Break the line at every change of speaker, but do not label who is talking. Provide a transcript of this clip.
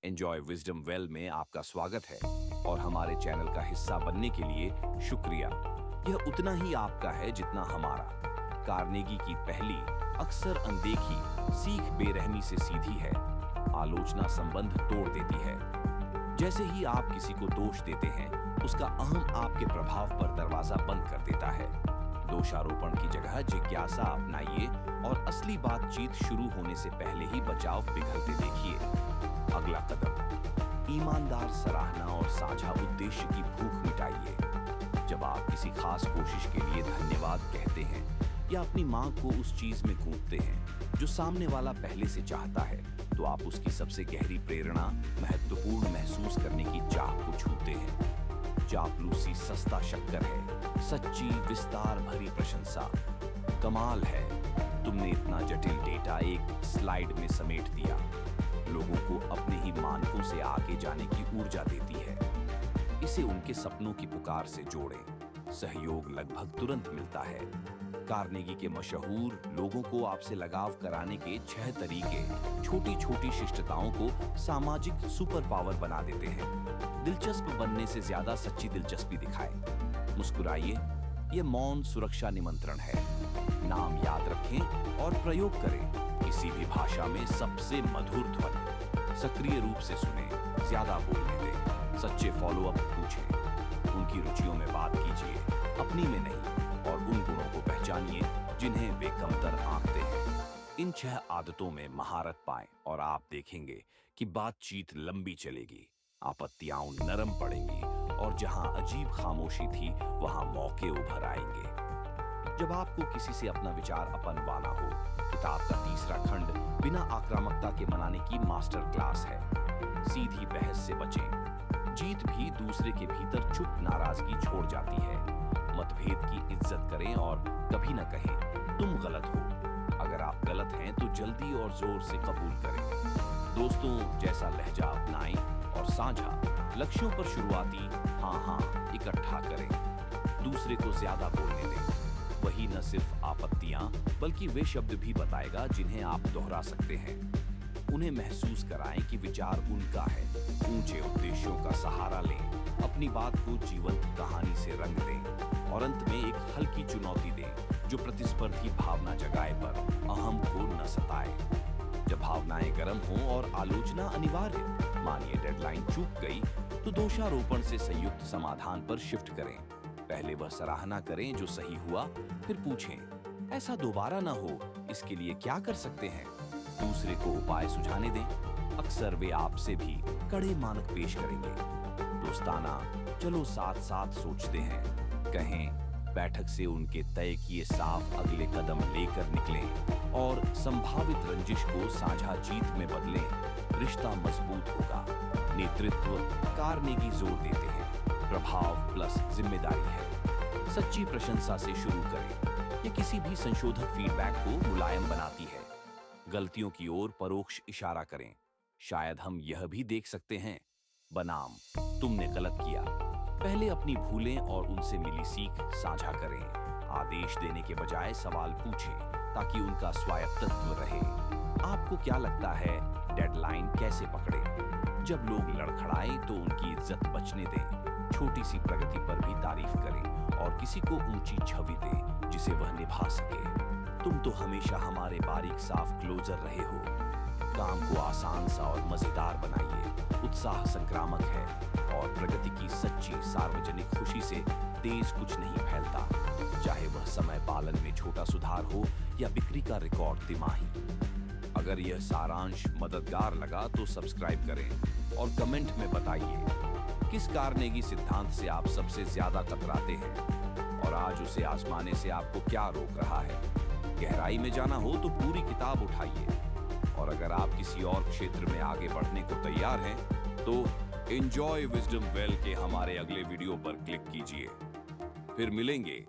Enjoy wisdom well में आपका स्वागत है और हमारे चैनल का हिस्सा बनने के लिए शुक्रिया। यह उतना ही आपका है जितना हमारा। कार्नेगी की पहली, अक्सर अनदेखी सीख बेरहमी से सीधी है। आलोचना संबंध तोड़ देती है। जैसे ही आप किसी को दोष देते हैं, उसका अहम आपके प्रभाव पर दरवाजा बंद कर देता है। दोषारोपण की जगह जिज्ञासा अपनाइए और असली बातचीत शुरू होने से पहले ही बचाव पिघलते देखिए। अगला कदम, ईमानदार सराहना और साझा उद्देश्य की भूख मिटाइए। जब आप किसी खास कोशिश के लिए धन्यवाद कहते हैं या अपनी मांग को उस चीज में कूदते हैं जो सामने वाला पहले से चाहता है, तो आप उसकी सबसे गहरी प्रेरणा, महत्वपूर्ण महसूस करने की चाह को छूते हैं। चापलूसी सस्ता शक्कर है, सच्ची विस्तार भरी प्रशंसा कमाल है। तुमने इतना जटिल डेटा एक स्लाइड में समेट दिया। लोगों को अपने ही मानकों से आगे जाने की ऊर्जा देती है। इसे उनके सपनों की पुकार से जोड़ें। सहयोग लगभग तुरंत मिलता है। कार्नेगी के मशहूर लोगों को आपसे लगाव कराने के 6 तरीके छोटी छोटी शिष्टताओं को सामाजिक सुपर पावर बना देते हैं। दिलचस्प बनने से ज्यादा सच्ची दिलचस्पी दिखाएं। मुस्कुराइए, ये मौन सुरक्षा निमंत्रण है। नाम याद रखें और प्रयोग करें। किसी भी भाषा में सबसे मधुर ध्वनि। सक्रिय रूप से सुने, ज्यादा बोलने दें। सच्चे फॉलोअप पूछें। उनकी रुचियों में बात कीजिए, अपनी में नहीं। और उन गुणों को पहचानिए जिन्हें वे कमतर आंकते हैं। इन 6 आदतों में महारत पाएं और आप देखेंगे कि बातचीत लंबी चलेगी, आपत्तियां नरम पड़ेंगी और जहां अजीब खामोशी थी, वहां मौके उभर आएंगे। जब आपको किसी से अपना विचार अपनवाना हो, किताब का तीसरा खंड बिना आक्रामकता के मनाने की मास्टर क्लास है। सीधी बहस से बचें। जीत भी दूसरे के भीतर चुप नाराजगी छोड़ जाती है। मतभेद की इज्जत करें और कभी न कहें तुम गलत हो। अगर आप गलत हैं तो जल्दी और जोर से कबूल करें। दोस्तों जैसा लहजा अपनाएं और साझा लक्ष्यों पर शुरुआती हाँ इकट्ठा करें। दूसरे को ज्यादा बोलने दें। वही न सिर्फ आपत्तियां बल्कि वे शब्द भी बताएगा जिन्हें आप दोहरा सकते हैं। उन्हें महसूस कराएं कि विचार उनका है। ऊंचे उद्देश्यों का सहारा लें। अपनी बात को जीवंत कहानी से रंग दें और अंत में एक हल्की चुनौती दें जो प्रतिस्पर्धी भावना जगाए पर अहम को न सताए। जब भावनाएं गर्म हों और आलोचना अनिवार्य, मानिए डेडलाइन चूक गई, तो दोषारोपण से संयुक्त समाधान पर शिफ्ट करें। पहले वह सराहना करें जो सही हुआ, फिर पूछें ऐसा दोबारा ना हो, इसके लिए क्या कर सकते हैं। दूसरे को उपाय सुझाने दें। अक्सर वे आपसे भी कड़े मानक पेश करेंगे। दोस्ताना चलो साथ साथ सोचते हैं कहें। बैठक से उनके तय किए साफ अगले कदम लेकर निकलें और संभावित रंजिश को साझा जीत में बदलें। रिश्ता मजबूत होगा। नेतृत्व कार्नेगी जोर देते हैं, प्रभाव प्लस जिम्मेदारी है। सच्ची प्रशंसा से शुरू करें। ये किसी भी संशोधक फीडबैक को मुलायम बनाती है। गलतियों की ओर परोक्ष इशारा करें। शायद हम यह भी देख सकते हैं, बनाम तुमने गलत किया। पहले अपनी भूलें और उनसे मिली सीख साझा करें। आदेश देने के बजाय सवाल पूछें ताकि उनका स्वायत्तत्व रहे। आपको क्या लगता है, डेडलाइन कैसे पकड़े? जब लोग लड़खड़ाएं तो उनकी इज्जत बचने दें। छोटी सी प्रगति पर भी तारीफ करें और किसी को ऊंची छवि दें जिसे वह निभा सके। तुम तो हमेशा हमारे बारीक साफ क्लोजर रहे हो। काम को आसान सा और मजेदार बनाइए। उत्साह संक्रामक है और प्रगति की सच्ची सार्वजनिक खुशी से तेज कुछ नहीं फैलता, चाहे वह समय पालन में छोटा सुधार हो या बिक्री का रिकॉर्ड तिमाही। अगर यह सारांश मददगार लगा तो सब्सक्राइब करें और कमेंट में बताइए किस कार्नेगी सिद्धांत से आप सबसे ज्यादा कतराते हैं और आज उसे आजमाने से आपको क्या रोक रहा है। गहराई में जाना हो तो पूरी किताब उठाइए। और अगर आप किसी और क्षेत्र में आगे बढ़ने को तैयार हैं तो एंजॉय विजडम वेल के हमारे अगले वीडियो पर क्लिक कीजिए। फिर मिलेंगे